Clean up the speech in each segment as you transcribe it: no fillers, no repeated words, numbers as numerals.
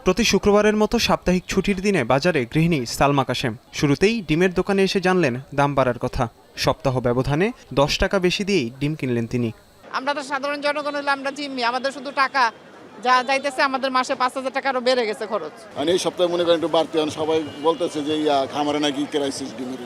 প্রতি শুক্রবারের মতো সাপ্তাহিক ছুটির দিনে বাজারে গৃহিণী সালমা কাশেম শুরুতেই ডিমের দোকানে এসে জানলেন দাম বাড়ার কথা। সপ্তাহ ব্যবধানে 10 টাকা বেশি দিয়েই ডিম কিনলেন তিনি। আমরা তো সাধারণ জনগণ হলে আমরা জিম্মি, আমাদের শুধু টাকা যা যাইতেছে, আমাদের মাসে 5,000 টাকা আরো বেড়ে গেছে খরচ। মানে এই সপ্তাহে মনে করেন একটু বাড়তি, সবাই বলতেছে যে খামারে নাকি ক্রাইসিস ডিমের।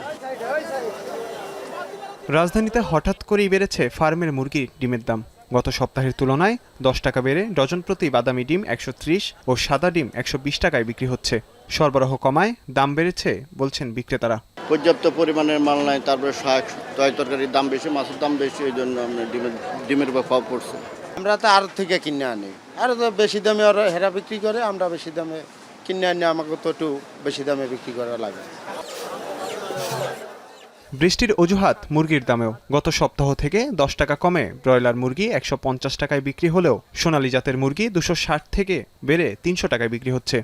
রাজধানীতে হঠাৎ করেই বেড়েছে ফার্মের মুরগির ডিমের দাম। গত সপ্তাহের তুলনায় 10 টাকা বেড়ে ডজন প্রতি বাদামি ডিম 130 ও সাদা ডিম 120 টাকায় বিক্রি হচ্ছে। সরবরাহ কমায় দাম বেড়েছে বলছেন বিক্রেতারা। পর্যাপ্ত পরিমাণের মাল নাই, তারপরে শাক তরকারির দাম বেশি, মাছের দাম বেশি, এই জন্য ডিমের প্রভাব পড়ছে। আমরা তো আর থেকে কিনে আনি, আর তো বেশি দামে ওরা হেরা বিক্রি করে, আমরা বেশি দামে কিনে আনি, আমাকে তো একটু বেশি দামে বিক্রি করা লাগে। বৃষ্টির অজুহাত মুরগির দামেও গত সপ্তাহ থেকে 10 টাকা কমে ব্রয়লার মুরগি 150 টাকায় বিক্রি হলেও সোনালী জাতের মুরগি 260 থেকে বেড়ে 300 টাকায় বিক্রি হচ্ছে।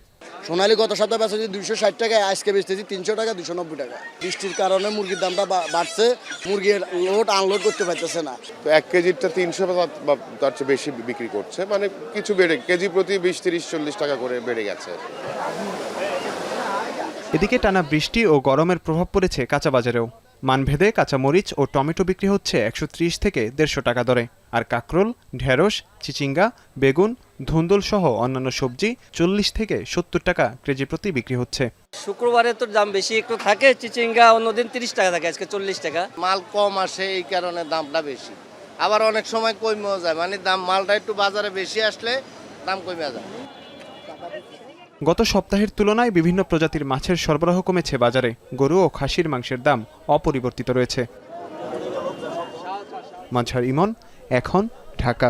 সোনালী গত সপ্তাহে বেচেছি 260 টাকায়, আজকে বেচতেছি 300 টাকা, 290 টাকা। বৃষ্টির কারণে মুরগির দামটা বাড়ছে, মুরগির লোড আনলোড করতে পারতেছে না। তো 1 কেজিটা 300 বা তার চেয়ে বেশি বিক্রি করছে, মানে কিছু বেড়ে কেজি প্রতি 20, 30, 40 টাকা করে বেড়ে গেছে। এদিকে টানা বৃষ্টি ও গরমের প্রভাব পড়েছে কাঁচা বাজারেও। মানভেদে কাঁচামরিচ ও টমেটো বিক্রি হচ্ছে 130 থেকে 150 টাকা দরে, আর কাকরোল, ঢেঁড়স, চিচিঙ্গা, বেগুন, ধুন্দুল সহ অন্যান্য সবজি 40 থেকে 70 টাকা কেজি প্রতি বিক্রি হচ্ছে। শুক্রবারে তো দাম বেশি একটু থাকে, চিচিঙ্গা অন্যদিন 30 টাকা থাকে, আজকে 40 টাকা। মাল কম আসে, এই কারণে দামটা বেশি। আবার অনেক সময় কমেও যায়, মানে মালটা একটু বাজারে বেশি আসলে দাম কমে যায়। গত সপ্তাহের তুলনায় বিভিন্ন প্রজাতির মাছের সরবরাহ কমেছে বাজারে। গরু ও খাসির মাংসের দাম অপরিবর্তিত রয়েছে। মাজহার ইমন, এখন, ঢাকা।